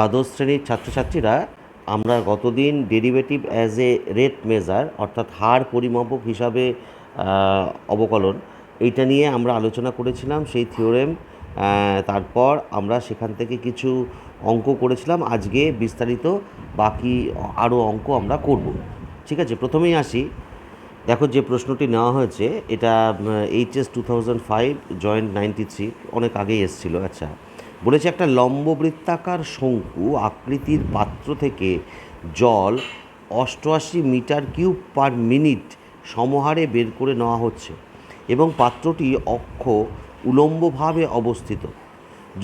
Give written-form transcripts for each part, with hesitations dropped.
দ্বাদশ শ্রেণীর ছাত্রছাত্রীরা আমরা গতদিন derivative as a rate measure অর্থাৎ হার পরিমাপক হিসাবে অবকলন এইটা নিয়ে আমরা আলোচনা করেছিলাম সেই থিওরেম। তারপর আমরা সেখান থেকে কিছু অঙ্ক করেছিলাম। আজকে বিস্তারিত বাকি আরও অঙ্ক আমরা করব। ঠিক আছে, প্রথমেই আসি। দেখো যে প্রশ্নটি নেওয়া হয়েছে এটা HS 2005 জয়েন্ট 93 অনেক আগেই এসেছিলো। আচ্ছা, বলেছে একটা লম্ববৃত্তাকার শঙ্কু আকৃতির পাত্র থেকে জল 88 মিটার কিউব পার মিনিট সমহারে বের করে নেওয়া হচ্ছে এবং পাত্রটি অক্ষ উলম্বভাবে অবস্থিত।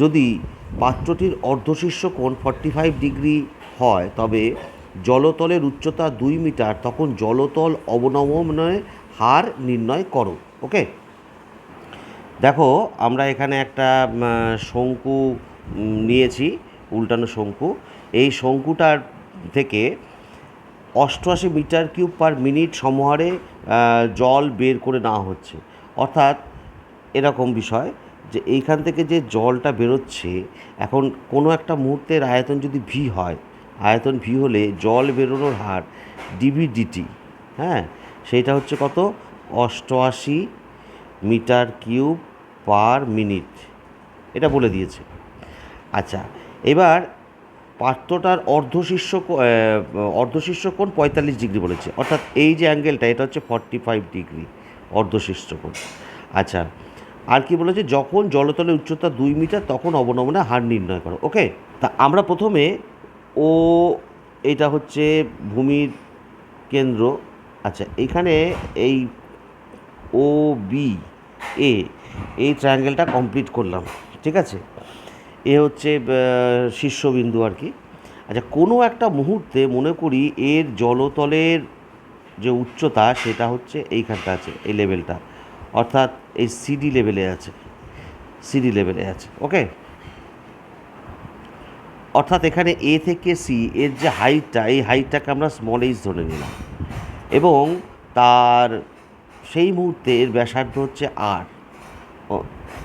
যদি পাত্রটির অর্ধশীর্ষ কোণ 45 ডিগ্রি হয় তবে জলতলের উচ্চতা 2 মিটার, তখন জলতল অবনমনের হার নির্ণয় করো। ওকে, দেখো আমরা এখানে একটা শঙ্কু নিয়েছি, উল্টানো শঙ্কু। এই শঙ্কুটার থেকে 88 মিটার কিউব পার মিনিট সমহারে জল বের করে নেওয়া হচ্ছে। অর্থাৎ এরকম বিষয় যে এইখান থেকে যে জলটা বেরোচ্ছে, এখন কোনো একটা মুহূর্তের আয়তন যদি ভি হয়, আয়তন ভি হলে জল বেরোনোর হার ডিভিডিটি, হ্যাঁ, সেইটা হচ্ছে কত? 88 মিটার কিউব পার মিনিট, এটা বলে দিয়েছে। আচ্ছা, এবার পাত্রটার অর্ধশীর্ষ কোণ 45 ডিগ্রি বলেছে, অর্থাৎ এই যে অ্যাঙ্গেলটা এটা হচ্ছে 45 ডিগ্রি অর্ধশীর্ষ কোণ। আচ্ছা, আর কি বলেছে? যখন জলতলের উচ্চতা 2 মিটার তখন অবনমনের হার নির্ণয় করো। ওকে, তা আমরা প্রথমে ও, এটা হচ্ছে ভূমির কেন্দ্র। আচ্ছা, এখানে এই ও বি এ এই ট্রায়াঙ্গেলটা কমপ্লিট করলাম। ঠিক আছে, এ হচ্ছে শীর্ষবিন্দু আর কি। আচ্ছা, কোনো একটা মুহূর্তে মনে করি এর জলতলের যে উচ্চতা সেটা হচ্ছে এইখানটা আছে, এই লেভেলটা, অর্থাৎ এই সিডি লেভেলে আছে, সিডি লেভেলে আছে। ওকে, অর্থাৎ এখানে এ থেকে সি এর যে হাইটটা, এই হাইটটাকে আমরা স্মল এইচ ধরে নিলাম এবং তার সেই মুহূর্তে এর ব্যাসার্ধ হচ্ছে আর।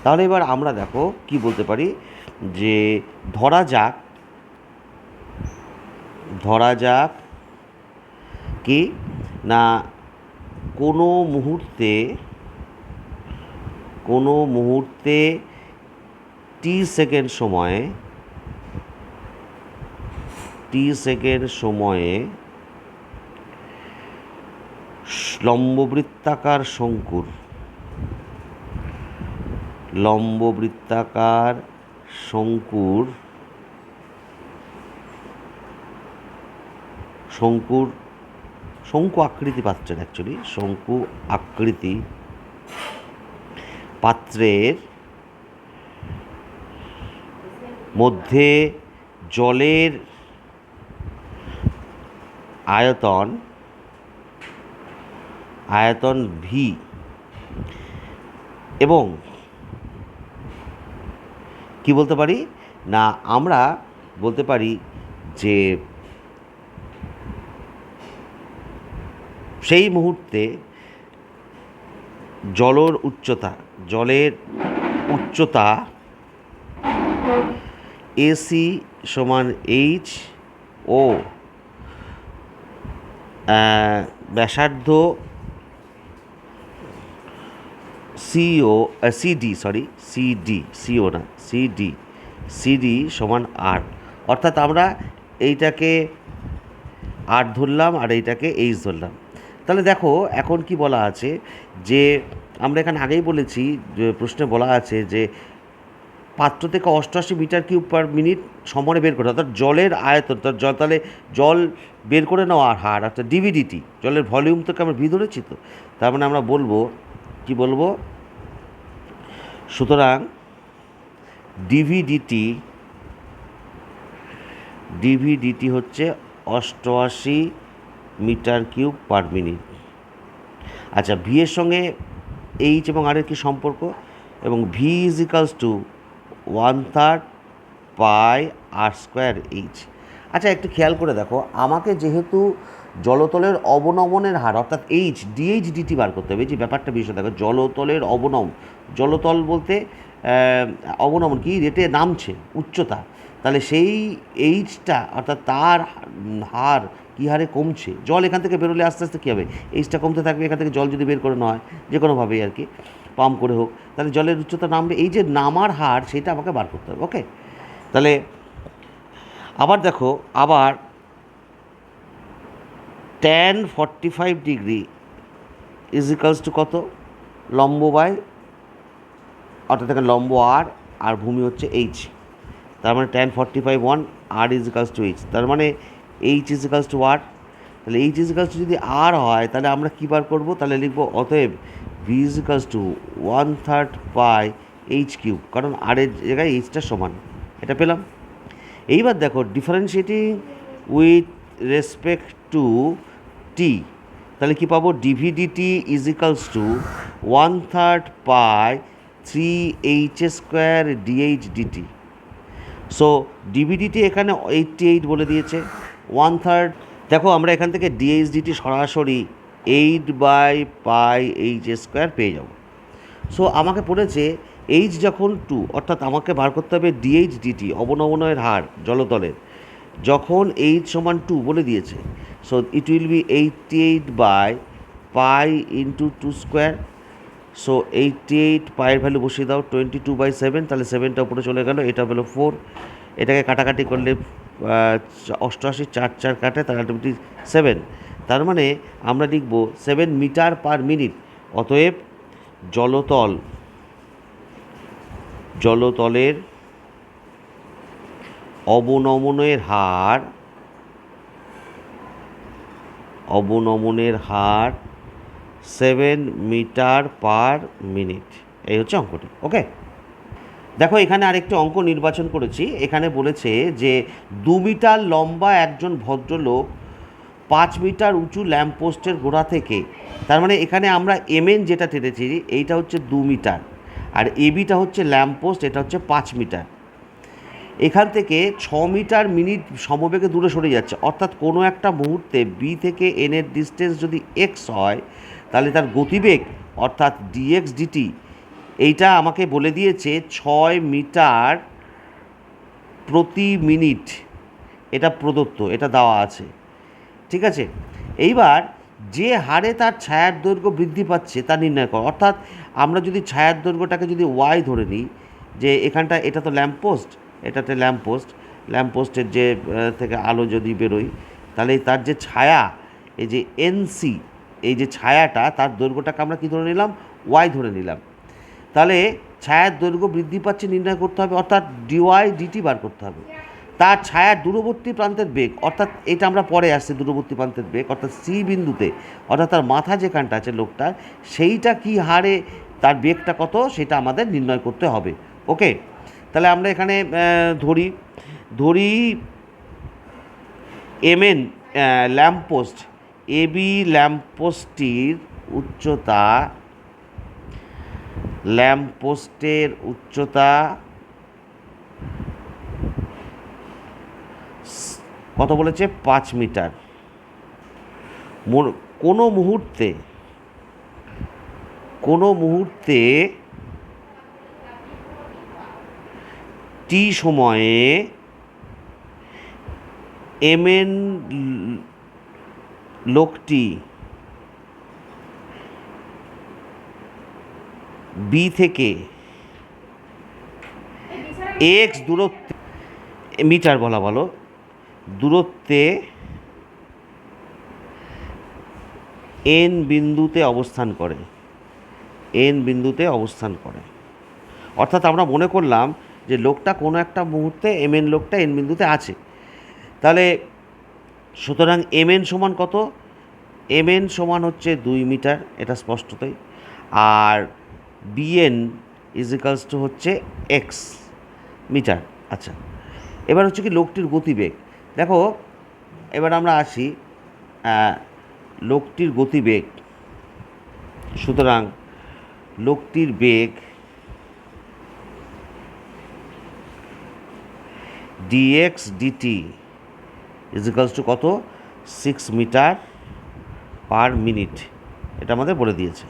তাহলে এবার আমরা দেখো কি বলতে পারি যে ধরা যাক কি না কোনো মুহূর্তে টি সেকেন্ড সময়ে লম্ববৃত্তাকার শঙ্কুর শঙ্কু আকৃতি পাত্রের, অ্যাকচুয়ালি শঙ্কু আকৃতি পাত্রের মধ্যে জলের আয়তন ভি এবং কি বলতে পারি না, আমরা বলতে পারি যে সেই মুহূর্তে জলের উচ্চতা এসি সমান এইচ ও ব্যাসার্ধ সিডি সমান আর। অর্থাৎ আমরা এইটাকে আর ধরলাম আর এইটাকে এইচ ধরলাম। তাহলে দেখো এখন কি বলা আছে যে আমরা এখানে আগেই বলেছি যে প্রশ্নে বলা আছে যে পাত্র থেকে 88 মিটার কিউব পার মিনিট সমরে বের করে, অর্থাৎ জলের আয়তন, তাহলে জল বের করে নেওয়ার হার, অর্থাৎ ডিভিডিটি, জলের ভলিউম থেকে আমরা ভি ধরেছি, তো তার মানে আমরা বলবো কি বলবো, সুতরাং ডিভিডিটি হচ্ছে 88 মিটার কিউব পার মিনিট। আচ্ছা, ভি এর সঙ্গে এইচ এবং আর এর কী সম্পর্ক, এবং V is equals to 1/3 pi R square H. আচ্ছা, একটু খেয়াল করে দেখো, আমাকে যেহেতু জলতলের অবনমনের হার অর্থাৎ ডিএইচ ডিটি বার করতে হবে, যে ব্যাপারটা বিষয় দেখো, জলতল বলতে অবনমন কি রেটে নামছে, উচ্চতা, তাহলে সেই এইচটা অর্থাৎ তার হার কী হারে কমছে, জল এখান থেকে বেরোলে আস্তে আস্তে কী হবে, এইচটা কমতে থাকবে। এখান থেকে জল যদি বের করে নেওয়া হয় যে কোনোভাবেই আর কি, পাম্প করে হোক, তাহলে জলের উচ্চতা নামবে। এই যে নামার হার সেটা আমাকে বার করতে হবে। ওকে, তাহলে আবার দেখো, আবার tan 45 degree is equals to কত, লম্ব বাই, অর্থাৎ এখানে লম্ব আর ভূমি হচ্ছে এইচ, তার মানে tan 45 1 R is equals to H, তার মানে H is equals to R. তাহলে এইচ ইজ ইকালস টু যদি আর হয় তাহলে আমরা কী বার করবো, তাহলে লিখবো অতএব V is equals to 1/3 pi H cube, কারণ আর এর জায়গায় এইচটা সমান, এটা পেলাম। এইবার দেখো differentiating with respect to T, তাহলে কী পাবো, DV DT is equals to 1/3 pi 3h² DH DT. So DVDT এখানে 88 বলে দিয়েছে, 1/3। দেখো আমরা এখান থেকে ডিএইচ ডিটি সরাসরি 8/πh² পেয়ে যাব। সো আমাকে পড়েছে এইচ যখন 2, অর্থাৎ আমাকে বার করতে হবে ডিএইচ ডিটি অবনমনের হার জলতলের, যখন এইচ সমান 2 বলে দিয়েছে। So it will be 88/π into 2²। So 88 পায়ের ভ্যালু বসিয়ে দাও 22/7, তাহলে 7টা উপরে চলে গেল, এটা হলো 4। এটাকে কাটাকাটি করলে 88 4 4 কাটে, তার আলটিমেটলি 7। তার মানে আমরা লিখব 7 মিটার পার মিনিট। অতএব জলতলের অবনমনের হার 7 মিটার পার মিনিট। এই হচ্ছে অঙ্কটি। ওকে, দেখো এখানে আরেকটি অঙ্ক নির্বাচন করেছি। এখানে বলেছে যে 2 মিটার লম্বা একজন ভদ্রলোক 5 মিটার উঁচু ল্যাম্পপোস্টের গোড়া থেকে, তার মানে এখানে আমরা এমএন যেটা টেনেছি এইটা হচ্ছে 2 মিটার, আর এবিটা হচ্ছে ল্যাম্পপোস্ট, এটা হচ্ছে 5 মিটার। এখান থেকে 6 মিটার মিনিট সমবেগে দূরে সরে যাচ্ছে, অর্থাৎ কোনো একটা মুহূর্তে বি থেকে এনের ডিস্টেন্স যদি এক্স হয় তাহলে তার গতিবেগ অর্থাৎ ডিএক্স ডিটি এইটা আমাকে বলে দিয়েছে 6 মিটার প্রতি মিনিট। এটা প্রদত্ত, এটা দেওয়া আছে, ঠিক আছে। এইবার যে হারে তার ছায়ার দৈর্ঘ্য বৃদ্ধি পাচ্ছে তা নির্ণয় করো। অর্থাৎ আমরা যদি ছায়ার দৈর্ঘ্যটাকে যদি ওয়াই ধরে নিই, যে এখানটা এটা তো এটাতে ল্যাম্পপোস্টের যে থেকে আলো যদি বেরোয়, তাহলে তার যে ছায়া, এই যে এনসি, এই যে ছায়াটা, তার দৈর্ঘ্যটাকে আমরা কী ধরে নিলাম, ওয়াই ধরে নিলাম। তাহলে ছায়ার দৈর্ঘ্য বৃদ্ধি পাচ্ছে নির্ণয় করতে হবে, অর্থাৎ ডিওয়াই ডিটি বার করতে হবে। তার ছায়ার দূরবর্তী প্রান্তের বেগ, অর্থাৎ এটা আমরা পরে আসছি, দূরবর্তী প্রান্তের বেগ অর্থাৎ সি বিন্দুতে, অর্থাৎ তার মাথা যেখানটা আছে লোকটার, সেইটা কি হারে তার বেগটা কত সেটা আমাদের নির্ণয় করতে হবে। ওকে, তাহলে আমরা এখানে ধরি এমএন ল্যাম্পপোস্ট, এবি ল্যাম্পপোস্টের উচ্চতা কত বলেছে, 5 মিটার। কোনো মুহূর্তে টি সময়ে এমএন লোকটি বি থেকে এক্স দূরত্বে, মিটার বলা ভালো, দূরত্বে এন বিন্দুতে অবস্থান করে। অর্থাৎ আমরা মনে করলাম যে লোকটা কোনো একটা মুহূর্তে এমএন লোকটা এন বিন্দুতে আছে। তাহলে সুতরাং এমএন সমান কত, এমএন সমান হচ্ছে 2 মিটার, এটা স্পষ্টতই। আর বিএন ইজ ইকালস টু হচ্ছে এক্স মিটার। আচ্ছা, এবার হচ্ছে কি লোকটির গতিবেগ। দেখো এবার আমরা আসি লোকটির গতিবেগ। সুতরাং লোকটির বেগ DX DT is equals to কত, 6 মিটার পার মিনিট, এটা আমাদের বলে দিয়েছে।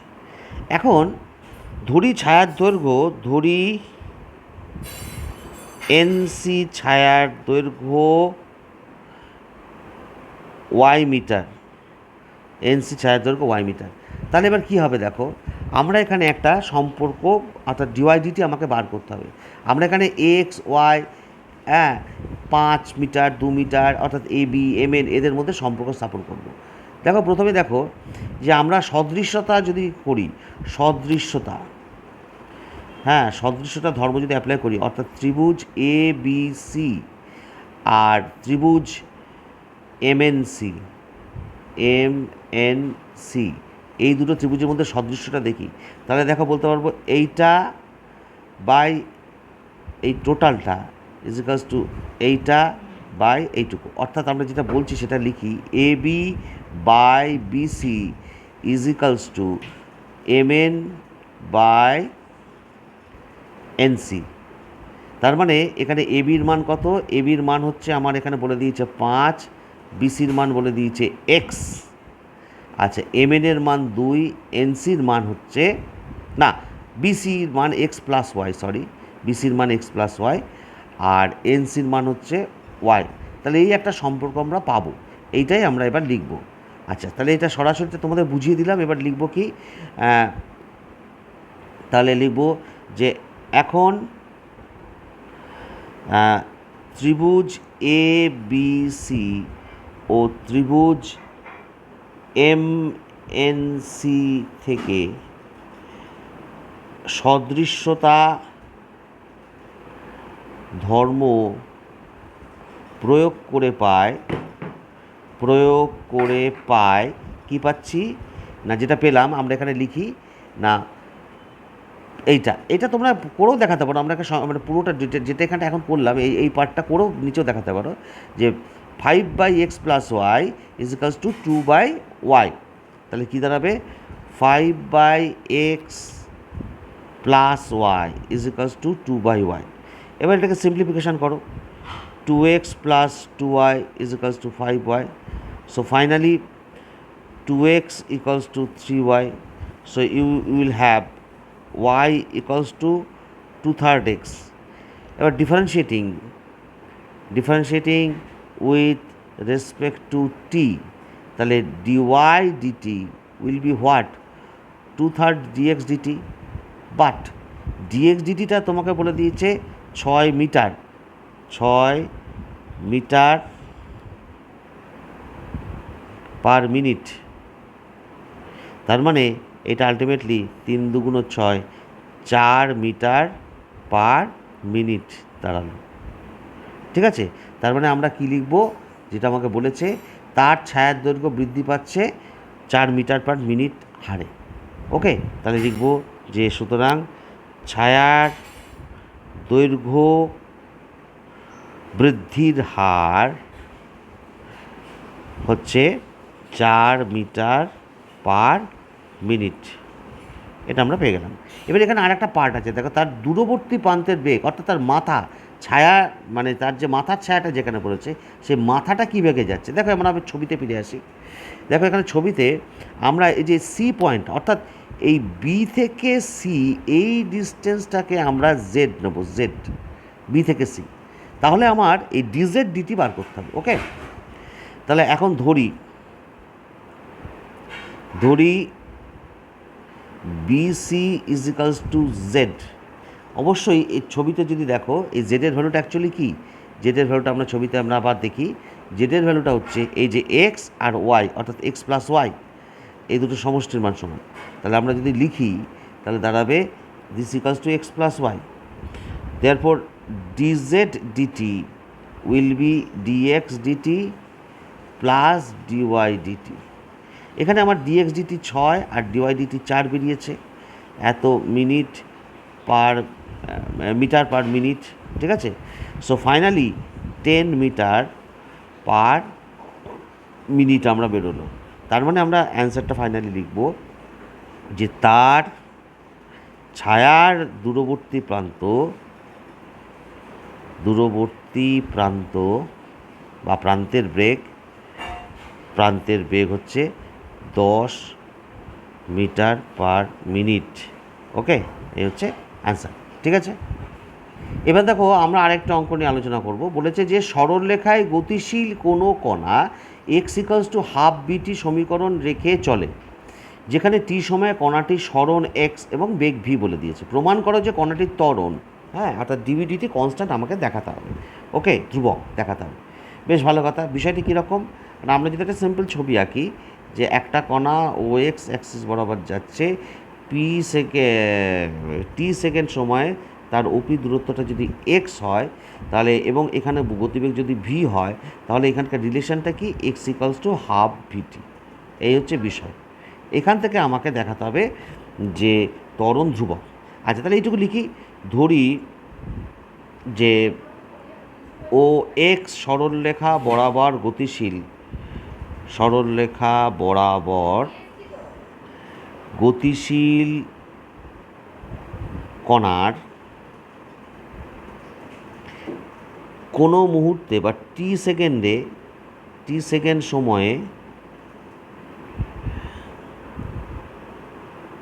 এখন ধরি ছায়ার দৈর্ঘ্য, ধরি এনসি ছায়ার দৈর্ঘ্য ওয়াই মিটার, এনসি ছায়ার দৈর্ঘ্য ওয়াই মিটার। তাহলে এবার কী হবে দেখো, আমরা এখানে একটা সম্পর্ক অর্থাৎ ডিওয়াইডিটি আমাকে বার করতে হবে। আমরা এখানে এক্স ওয়াই, হ্যাঁ, 5 মিটার 2 মিটার অর্থাৎ এ বি এম এন এদের মধ্যে সম্পর্ক স্থাপন করব। দেখো প্রথমে দেখো যে আমরা সদৃশ্যতা যদি করি, সদৃশ্যতা, হ্যাঁ, সদৃশ্যতা ধর্ম যদি অ্যাপ্লাই করি অর্থাৎ ত্রিভুজ এ বি সি আর ত্রিভুজ এমএনসি, এমএনসি, এই দুটো ত্রিভুজের মধ্যে সদৃশ্যটা দেখি, তাহলে দেখো বলতে পারবো এইটা বাই এই টোটালটা ইজ ইকালস টু এইটা বাই এইটুকু। অর্থাৎ আমরা যেটা বলছি সেটা লিখি, A B by BC is equals to MN by NC. তার মানে এখানে এ বির মান কত, এ বির মান হচ্ছে আমার এখানে বলে দিয়েছে 5, বিসির মান বলে দিয়েছে এক্স, আচ্ছা এমএনের মান 2, এনসির মান হচ্ছে না, বিসির মান এক্স প্লাস ওয়াই, সরি, বিসির মান এক্স প্লাস ওয়াই আর এনসির মান হচ্ছে ওয়াই। তাহলে এই একটা সম্পর্ক আমরা পাবো, এইটাই আমরা এবার লিখব। আচ্ছা তাহলে এটা সরাসরি তোমাদের বুঝিয়ে দিলাম। এবার লিখব কি, তাহলে লিখব যে এখন ত্রিভুজ এ বি সি ও ত্রিভুজ এম এন সি থেকে সদৃশ্যতা ধর্ম প্রয়োগ করে পায় কী পাচ্ছি না, যেটা পেলাম আমরা এখানে লিখি না, এইটা তোমরা করেও দেখাতে পারো। আমরা মানে পুরোটা যেটা এখানটা এখন করলাম এই পার্টটা করেও নিচেও দেখাতে পারো যে 5/x + y = 2/y। তাহলে কী দাঁড়াবে, 5/x + y = 2/y। এবার এটাকে সিম্পলিফিকেশান করো, 2x + 2y = 5y। So finally 2x = 3y। So you will have y = 2/3 x। এবার differentiating with respect two t, তাহলে dy dt will be what, 2/3 dx dt। But dx dtটা তোমাকে বলে দিয়েছে 6 metre per minute. তার মানে এটা ultimately 3 × 6 4 metre per minute দাঁড়ালো। ঠিক আছে, তার মানে আমরা কি লিখব, যেটা আমাকে বলেছে তার ছায়ার দৈর্ঘ্য বৃদ্ধি পাচ্ছে 4 মিটার পার মিনিট হারে। ওকে, তাহলে লিখব যে সুতরাং ছায়ার দৈর্ঘ্য বৃদ্ধির হার হচ্ছে 4 মিটার পার মিনিট। এটা আমরা পেয়ে গেলাম। এবার এখানে আর একটা পার্ট আছে, দেখো তার দূরবর্তী প্রান্তের বেগ অর্থাৎ তার মাথা ছায়া, মানে তার যে মাথার ছায়াটা যেখানে পড়েছে সেই মাথাটা কী বেগে যাচ্ছে। দেখো আমরা ছবিতে ফিরে আসি। দেখো এখানে ছবিতে আমরা এই যে সি পয়েন্ট অর্থাৎ এই বি থেকে সি এই ডিস্টেন্সটাকে আমরা জেড নেব, জেড, বি থেকে সি। তাহলে আমার এই ডিজেড ডিটি বার করতে হবে। ওকে, তাহলে এখন ধরি বিসি = জেড। অবশ্যই এই ছবিতে যদি দেখো এই জেডের ভ্যালুটা অ্যাকচুয়ালি কী, জেডের ভ্যালুটা আমরা ছবিতে আমরা আবার দেখি, জেডের ভ্যালুটা হচ্ছে এই যে এক্স আর ওয়াই অর্থাৎ এক্স প্লাস ওয়াই, এই দুটো সমষ্টির মান সমান। তাহলে আমরা যদি লিখি তাহলে দাঁড়াবে this equals to X plus Y. Therefore dz dt will be dx dt plus dy dt. এখানে আমার ডিএক্স ডিটি 6 আর ডিওয়াই ডিটি 4 বেরিয়েছে, এত মিটার পার মিনিট। ঠিক আছে, so finally 10 metre per minute আমরা বেরোলো। তার মানে আমরা অ্যান্সারটা ফাইনালি লিখব যে তার ছায়ার দূরবর্তী প্রান্ত বা প্রান্তের বেগ হচ্ছে 10 মিটার পার মিনিট। ওকে, এই হচ্ছে অ্যান্সার। ঠিক আছে। এবার দেখো আমরা আরেকটা অঙ্ক নিয়ে আলোচনা করব। বলেছে যে সরলরেখায় গতিশীল কোনো কণা এক্স ইকালস টু হাফ বিটি সমীকরণ রেখে চলে, যেখানে টি সময়ে কণাটির সরণ এক্স এবং বেগ ভি বলে দিয়েছে। প্রমাণ করো যে কণাটির ত্বরণ, হ্যাঁ, অর্থাৎ ডিভিডিটি কনস্ট্যান্ট আমাকে দেখাতে হবে। ওকে, ধ্রুবক দেখাতে হবে। বেশ ভালো কথা। বিষয়টি কীরকম না, আমরা যদি একটা সিম্পল ছবি আঁকি যে একটা কণা ও এক্স অ্যাক্সিস বরাবর যাচ্ছে, টি সেকেন্ড সময়ে তার ওপি দূরত্বটা যদি এক্স হয় তাহলে, এবং এখানে গতিবেগ যদি ভি হয়, তাহলে এখানকার রিলেশনটা কি, এক্স ইকালস টু হাফ ভিটি। এই হচ্ছে বিষয়। এখান থেকে আমাকে দেখাতে হবে যে ত্বরণ ধ্রুবক। আচ্ছা, তাহলে এইটুকু লিখি। ধরি যে ও এক্স সরলরেখা বরাবর গতিশীল, সরলরেখা বরাবর গতিশীল কণার কোনো মুহূর্তে বা টি সেকেন্ড সময়ে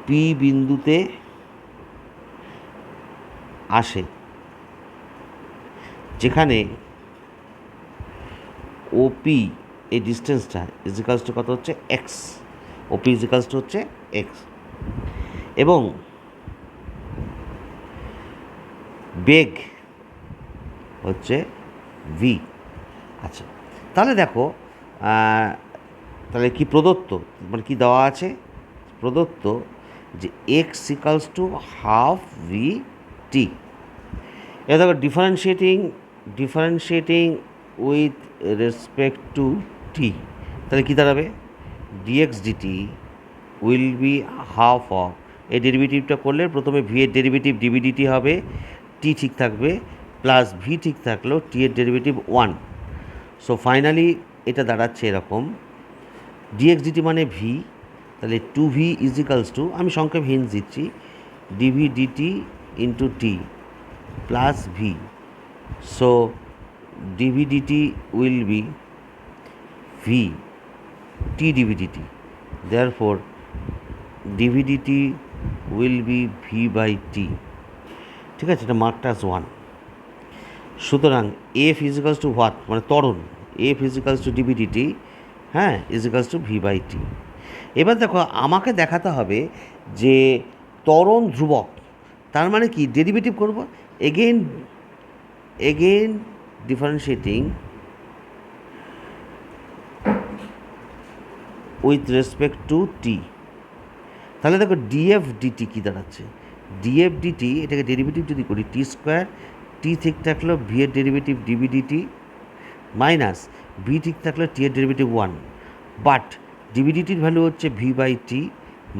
পি বিন্দুতে আসে, যেখানে ওপি এই ডিস্টেন্সটা ইজিক্যালস টু কত হচ্ছে, এক্স। ওপি ইজিক্যালস টু হচ্ছে এক্স, এবং বেগ হচ্ছে ভি। আচ্ছা, তাহলে দেখো তাহলে কি প্রদত্ত, মানে কি দেওয়া আছে, প্রদত্ত যে X equals to half V T. এবার দেখো differentiating with respect to T, তাহলে কী দাঁড়াবে, dx dt will be half of, এই ডেরিভেটিভটা করলে প্রথমে ভি এর ডেরিভেটিভ ডিভিডিটি হবে, টি ঠিক থাকবে, প্লাস ভি ঠিক থাকলেও টি এর ডেরিভেটিভ 1। সো ফাইনালি এটা দাঁড়াচ্ছে এরকম, ডিএক্স ডিটি মানে ভি, তাহলে 2v ইজিক্যালস টু, আমি সংক্ষেপ হিন্স দিচ্ছি, DV DT into T plus V. So DV DT will be V T DV DT, therefore DV DT will be V by T. ঠিক আছে, এটা মার্কটা আস 1। সুতরাং এফ ইজিক্যালস টু হোয়াট, মানে ত্বরণ, F is equals to dv dt, হ্যাঁ, is equals to V by T. এবার দেখো আমাকে দেখাতে হবে যে ত্বরণ ধ্রুবক, তার মানে কি, ডেরিভেটিভ করব, again differentiating with respect to T. তাহলে দেখো ডিএফ ডিটি কী দাঁড়াচ্ছে, ডিএফ ডিটি, এটাকে ডেরিভেটিভ যদি করি, টি স্কোয়ার, টি ঠিক থাকলো ভি এর derivative dv dt, minus V ঠিক থাকলো টি এর ডেরিভেটিভ 1, বাট ডিভিডিটির ভ্যালু হচ্ছে V by T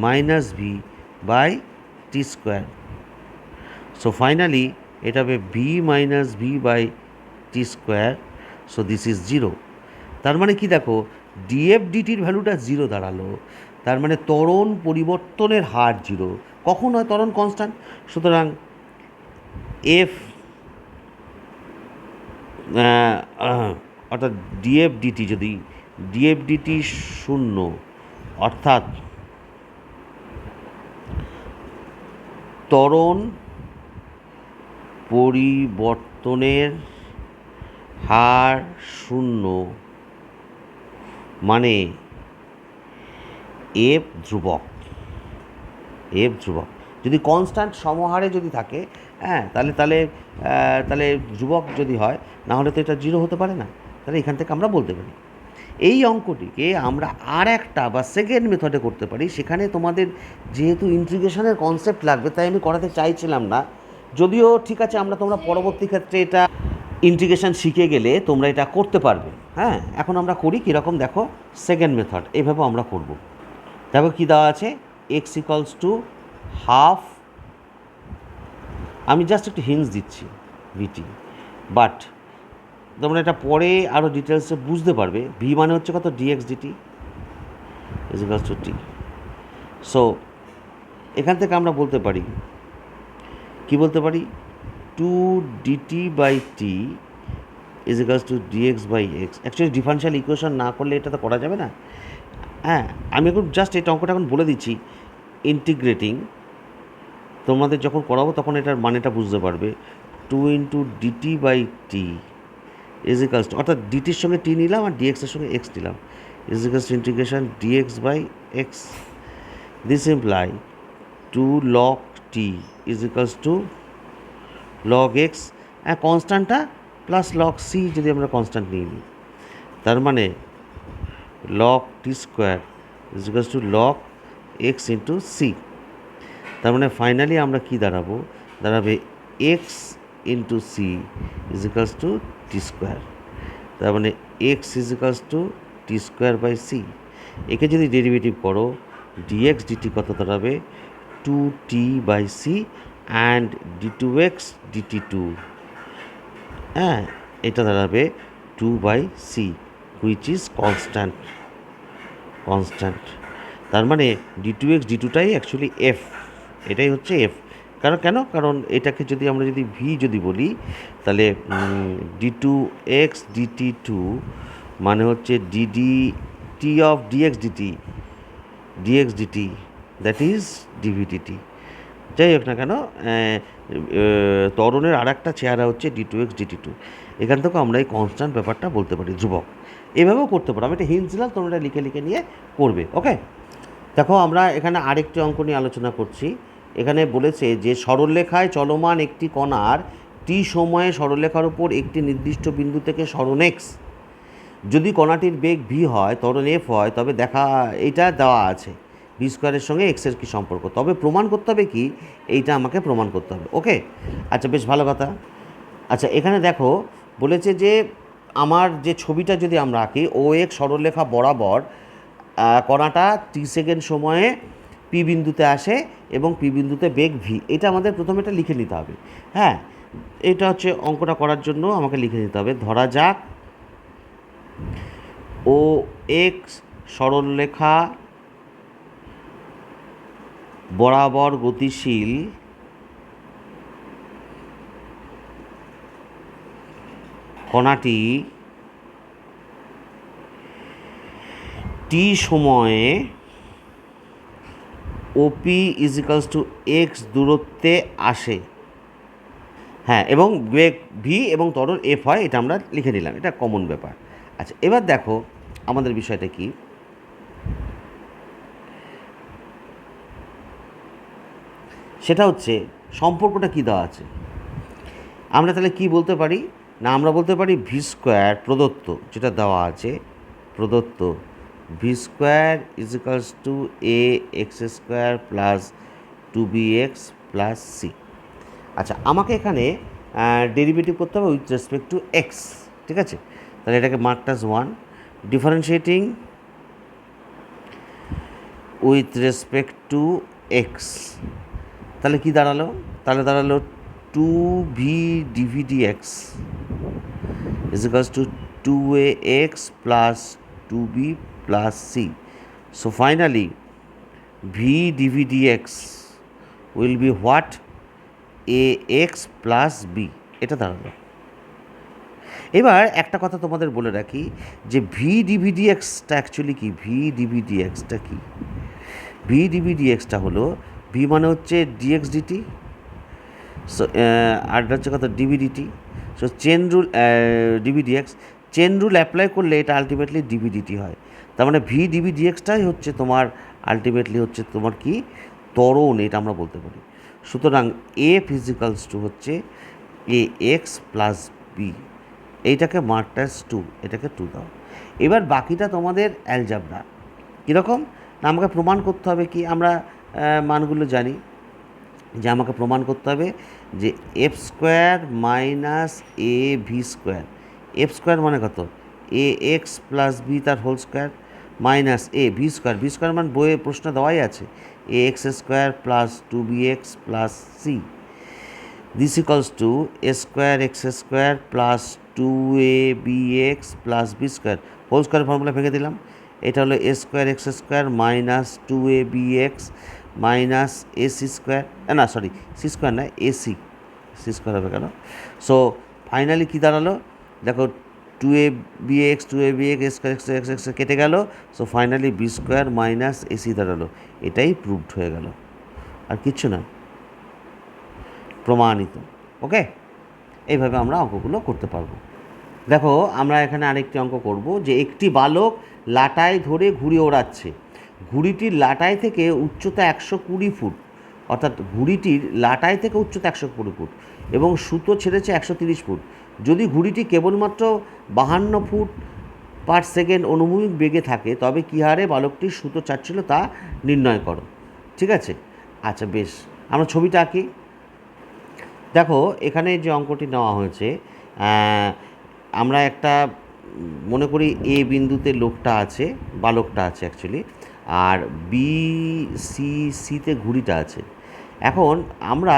minus V by T square. So finally এটা হবে V minus V by T square. So this is 0। তার মানে কি, দেখো ডিএফ ডিটির ভ্যালুটা 0 দাঁড়ালো, তার মানে ত্বরণ পরিবর্তনের হার 0। কখন হয় ত্বরণ কনস্ট্যান্ট? সুতরাং এফ অর্থাৎ ডিএফ ডিটি, যদি ডিএফ ডিটি 0, অর্থাৎ ত্বরণ পরিবর্তনের হার 0, মানে এফ ধ্রুবক। যদি কনস্ট্যান্ট সমহারে যদি থাকে, হ্যাঁ, তাহলে ধ্রুবক যদি হয়, না হলে তো এটা 0 হতে পারে না। তাহলে এখান থেকে আমরা বলতে পারি এই অঙ্কটিকে আমরা আর একটা বা সেকেন্ড মেথডে করতে পারি। সেখানে তোমাদের যেহেতু ইন্টিগ্রেশনের কনসেপ্ট লাগবে, তাই আমি করাতে চাইছিলাম না। যদিও ঠিক আছে, তোমরা পরবর্তী ক্ষেত্রে এটা ইন্টিগ্রেশন শিখে গেলে তোমরা এটা করতে পারবে। হ্যাঁ, এখন আমরা করি কীরকম, দেখো সেকেন্ড মেথড এভাবে আমরা করব। দেখো কী দেওয়া আছে, এক্স ইকালস টু হাফ, আমি জাস্ট একটু হিন্স দিচ্ছি, ভিটি, বাট তোমরা এটা পরে আরও ডিটেলসে বুঝতে পারবে। ভি মানে হচ্ছে কত, dx DT is equals to T. So এখান থেকে আমরা বলতে পারি, কি বলতে পারি, 2 dt by T is equals to dx by X. Actually differential equation না করলে এটা তো করা যাবে না। হ্যাঁ, আমি এখন জাস্ট এই অঙ্কটা এখন বলে দিচ্ছি, ইন্টিগ্রেটিং, তোমাদের যখন করাবো তখন এটার মানেটা বুঝতে পারবে। Two into dt by T is equals to, অর্থাৎ ডিটির সঙ্গে টি নিলাম আর ডিএক্সের সঙ্গে এক্স নিলাম, is equals to integration dx by X. This imply two log T is equals to log X, হ্যাঁ কনস্ট্যান্টটা প্লাস লগ সি যদি আমরা কনস্ট্যান্ট নিয়ে নিই, তার মানে log t square is equals to log x into c. তার মানে ফাইনালি আমরা কি দাঁড়াবে x into c is equals to t square. তার মানে x is equals to t square by c. একে যদি ডেরিভেটিভ করো ডিএক্স ডিটি কত দাঁড়াবে two t by c and d two x DT two, হ্যাঁ এটা দাঁড়াবে two by c which is constant. তার মানে d two x D টুটাই actually F, এটাই হচ্ছে এফ। কারণ এটাকে যদি আমরা ভি যদি বলি তাহলে D two x DT two মানে হচ্ছে DD T of DX DT that is DVDT. যাই হোক না কেন, ত্বরণের আর একটা চেহারা হচ্ছে D two x DT two. এখান থেকে আমরা এই কনস্ট্যান্ট ব্যাপারটা বলতে পারি ধ্রুবক, এভাবেও করতে পারো। আমি একটা হিন্টস দিলাম, তোমরা এটা লিখে নিয়ে করবে। ওকে, দেখো আমরা এখানে আরেকটি অঙ্ক নিয়ে আলোচনা করছি। এখানে বলেছে যে সরলরেখায় চলমান একটি কণার টি সময়ে সরলরেখার উপর একটি নির্দিষ্ট বিন্দু থেকে সরণ এক্স, যদি কণাটির বেগ ভি হয় ত্বরণ এফ হয়, তবে এইটা দেওয়া আছে ভি স্কোয়ারের সঙ্গে এক্সের কী সম্পর্ক, তবে প্রমাণ করতে হবে কি, এইটা আমাকে প্রমাণ করতে হবে। ওকে, আচ্ছা বেশ ভালো কথা। আচ্ছা এখানে দেখো বলেছে যে আমার যে ছবিটা যদি আমরা আঁকি, ও এক সরলরেখা বরাবর কণাটা টি সেকেন্ড সময়ে পি বিন্দুতে আসে এবং পি বিন্দুতে বেগ ভি, এটা আমাদের প্রথমে এটা লিখে নিতে হবে। হ্যাঁ, এটা হচ্ছে অঙ্কটা করার জন্য আমাকে লিখে নিতে হবে। ধরা যাক ও এক্স সরলরেখা বরাবর গতিশীল কণাটি টি সময়ে ওপি ইজ ইকালস টু এক্স দূরত্বে আসে, হ্যাঁ এবং বেগ ভি এবং ত্বরণ এফ হয়, এটা আমরা লিখে নিলাম, এটা কমন ব্যাপার। আচ্ছা এবার দেখো আমাদের বিষয়টা কি, সেটা হচ্ছে সম্পর্কটা কী দেওয়া আছে। আমরা তাহলে কি বলতে পারি না, আমরা বলতে পারি ভি স্কোয়ার প্রদত্ত, যেটা দেওয়া আছে প্রদত্ত v square is equals to a x square plus two B x plus c. আচ্ছা আমাকে এখানে ডেরিভেটিভ করতে হবে উইথ রেসপেক্ট টু এক্স, ঠিক আছে। তাহলে এটাকে mark as 1, differentiating with respect to x, তাহলে কি দাঁড়ালো, তাহলে দাঁড়ালো two v dv dx is equals to two a x plus two b plus c. So finally v dv dx will be what, a x plus b, এটা দাঁড়ালো। এবার একটা কথা তোমাদের বলে রাখি যে ভি ডিভি ডিএক্সটা অ্যাকচুয়ালি কি, ভি ডিভি ডিএক্সটা কি, ভি ডিভি ডিএক্সটা হলো ভি মানে হচ্ছে ডিএক্স ডিটি, সো আর হচ্ছে কথা dv dt. So chain rule dv dx, chain rule apply করলে এটা আলটিমেটলি ডিভি ডিটি হয়। তার মানে ভি ডিভি ডিএক্সটাই হচ্ছে তোমার আলটিমেটলি হচ্ছে তোমার কি ত্বরণ, এটা আমরা বলতে পারি। সুতরাং এ ফিজিক্যালস টু হচ্ছে এ এক্স প্লাস বি, এইটাকে মার্কটাস টু, এটাকে টু দাও। এবার বাকিটা তোমাদের অ্যালজাবরা। কীরকম না, আমাকে প্রমাণ করতে হবে কি, আমরা মানগুলো জানি যে আমাকে প্রমাণ করতে হবে যে F square minus A V square, F square মানে কত এ এক্স প্লাস বি তার whole square minus A V square মানে বইয়ে প্রশ্ন দেওয়াই আছে A x square plus two B x plus C, this equals to A square X square plus two A B x plus B square whole square formula ভেঙে দিলাম। এটা হলো A square X square minus two A B x minus a c square, না sorry c square না a c, c square হবে কেন। So finally কী দাঁড়ালো দেখো, two A B x square x x x কেটে গেল। So finally b square minus a c দাঁড়ালো, এটাই প্রুভড হয়ে গেল, আর কিচ্ছু না, প্রমাণিত। ওকে। এইভাবে আমরা অঙ্কগুলো করতে পারবো। দেখো আমরা এখানে আরেকটি অঙ্ক করব যে একটি বালক লাটাই ধরে ঘুড়ি ওড়াচ্ছে। ঘুড়িটির লাটাই থেকে উচ্চতা 120 ফুট, অর্থাৎ ঘুড়িটির লাটাই থেকে উচ্চতা 120 ফুট এবং সুতো ছেড়েছে 130 ফুট। যদি ঘুড়িটি কেবলমাত্র 52 ফুট পার সেকেন্ড অনুভূমিক বেগে থাকে তবে কী হারে বালকটির সুতো চাচ্ছিল তা নির্ণয় করো। ঠিক আছে, আচ্ছা বেশ, আমরা ছবিটা আঁকি। দেখো এখানে যে অঙ্কটি নেওয়া হয়েছে, আমরা একটা মনে করি এ বিন্দুতে লোকটা আছে, বালকটা আছে অ্যাকচুয়ালি, আর বি সিতে ঘুড়িটা আছে। এখন আমরা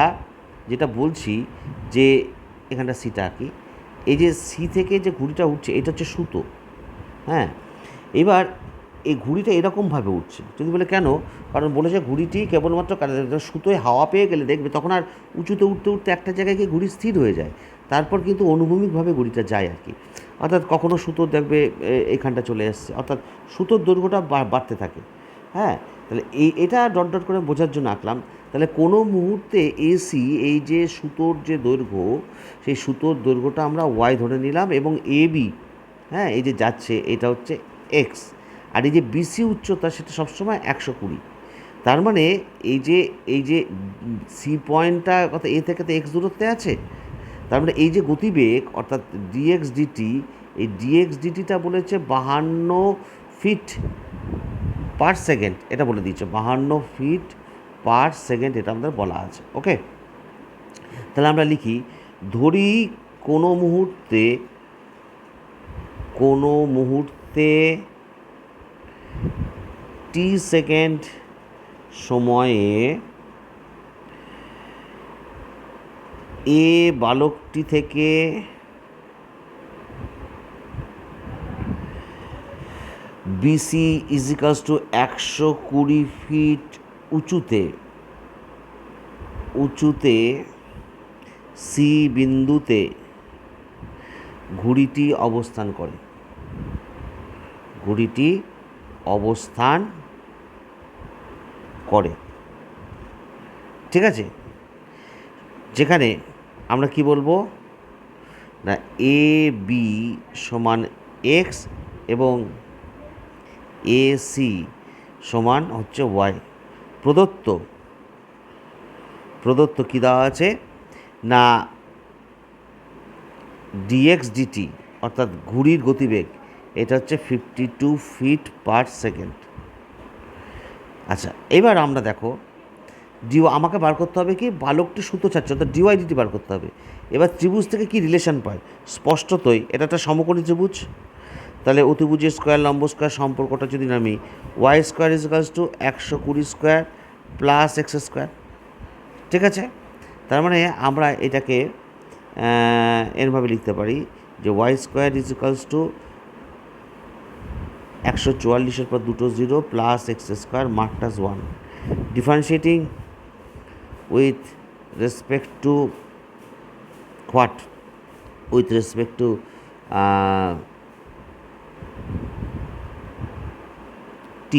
যেটা বলছি যে এখানটা সিটা আঁকি, এই যে সি থেকে যে ঘুড়িটা উঠছে এটা হচ্ছে সুতো। হ্যাঁ, এবার এই ঘুড়িটা এরকমভাবে উঠছে। যদি বলে কেন, কারণ বলেছে ঘুড়িটি কেবলমাত্র সুতোয় হাওয়া পেয়ে গেলে দেখবে তখন আর উঁচুতে উঠতে উঠতে একটা জায়গায় গিয়ে ঘুড়ি স্থির হয়ে যায়, তারপর কিন্তু অনুভূমিকভাবে ঘুড়িটা যায় আর কি। অর্থাৎ কখনো সুতো দেখবে এইখানটা চলে এসছে, অর্থাৎ সুতোর দৈর্ঘ্যটা বাড়তে থাকে। হ্যাঁ, তাহলে এটা ডট ডট করে বোঝার জন্য আঁকলাম। তাহলে কোনো মুহূর্তে এসি, এই যে সুতোর যে দৈর্ঘ্য, সেই সুতোর দৈর্ঘ্যটা আমরা ওয়াই ধরে নিলাম, এবং এ বি, হ্যাঁ, এই যে যাচ্ছে এটা হচ্ছে এক্স, আর এই যে বিসি উচ্চতা সেটা সবসময় 120। তার মানে এই যে সি পয়েন্টটা কত, এ থেকে তো এক্স দূরত্বে আছে, তার মানে এই যে গতিবেগ অর্থাৎ ডিএক্স ডিটি, এই ডিএক্স ডিটিটা বলেছে 52 ফিট পার সেকেন্ড, এটা বলে দিয়েছে 52 ফিট পার সেকেন্ড, এটা আমাদের বলা আছে। ওকে, তাহলে আমরা লিখি, ধরি কোনো মুহূর্তে টি সেকেন্ড সময়ে এ বালকটি থেকে বিসি ইজিক্যালস টু 120 ফিট উঁচুতে সি বিন্দুতে ঘুড়িটি অবস্থান করে। ঠিক আছে, যেখানে আমরা কি বলবো না, এ বি সমান এক্স এবং এ সি সমান হচ্ছে ওয়াই। প্রদত্ত কী দেওয়া আছে না, ডিএক্স ডিটি অর্থাৎ ঘুড়ির গতিবেগ এটা হচ্ছে 52 ফিট পার সেকেন্ড। আচ্ছা, এবার আমরা দেখো আমাকে বার করতে হবে কি, বালকটি সুতো চাচ্ছে অর্থাৎ ডিওয়াই ডিটি বার করতে হবে। এবার ত্রিভুজ থেকে কি রিলেশন পায়, স্পষ্টতই এটা একটা সমকোণী ত্রিভুজ। তাহলে অতিভুজের স্কোয়ার লম্ব স্কোয়ার সম্পর্কটা যদি নামি, y square ইজিক্যালস to 120 square plus x square. ঠিক আছে, তার মানে আমরা এটাকে এরভাবে লিখতে পারি যে ওয়াই স্কোয়ার ইজিক্যালস টু 144-এর পর দুটো 0 প্লাস এক্স স্কোয়ার মার্কটাস 1, differentiating with respect to what, with respect to t,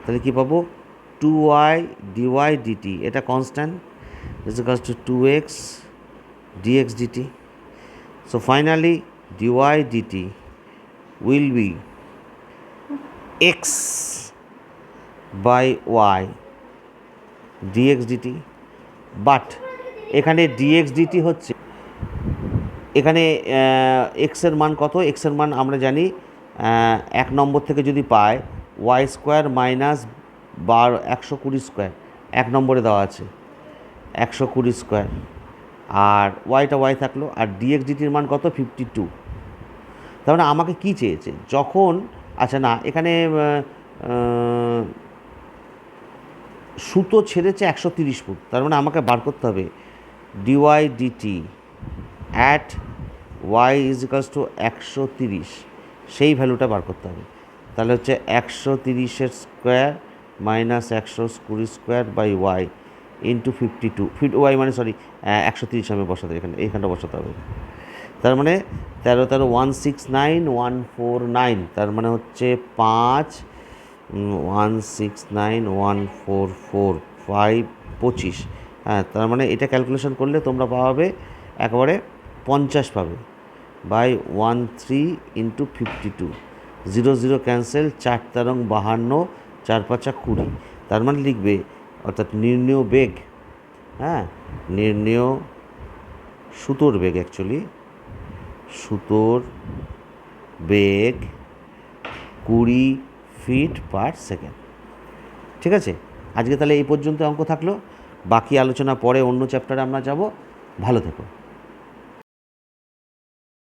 তাহলে কী পাবো, 2y dy dt, এটা constant, is equals to 2x dx dt. So finally dy dt will be x by y dx dt, but এখানে dx dt হচ্ছে, এখানে এক্সের মান কত, এক্সের মান আমরা জানি 1 নম্বর থেকে যদি পাই ওয়াই স্কোয়ার মাইনাস 120 স্কোয়ার, 1 নম্বরে দেওয়া আছে 120 স্কোয়ার, আর ওয়াইটা ওয়াই থাকলো, আর ডিএক্স ডিটির মান কত 52। তার মানে আমাকে কী চেয়েছে যখন, আচ্ছা না, এখানে সুতো ছেড়েছে 130 ফুট, তার মানে আমাকে বার করতে হবে d y d t at y equals to 130, সেই ভ্যালুটা বার করতে হবে। তাহলে হচ্ছে 130-এর square minus 120 square by y into 52 feet, y মানে 130 আমি বসাতে, এইখানটা বসাতে হবে। তার মানে 13 169,149, তার মানে হচ্ছে 5 169,144,5 25। হ্যাঁ, তার মানে এটা ক্যালকুলেশন করলে তোমরা পাবে একেবারে 50 পাবে বাই 13 ইন্টু 52, 0 0 ক্যান্সেল, 4 তেরং 52, 4 পাঁচা 20। তার মানে লিখবে অর্থাৎ নির্ণেয় বেগ, হ্যাঁ, নির্ণেয় সুতোর বেগ, অ্যাকচুয়ালি সুতোর বেগ 20 ফিট পার সেকেন্ড। ঠিক আছে, আজকে তাহলে এই পর্যন্ত অঙ্ক থাকলো, বাকি আলোচনা পরে অন্য চ্যাপ্টারে আমরা যাব। ভালো থেকো।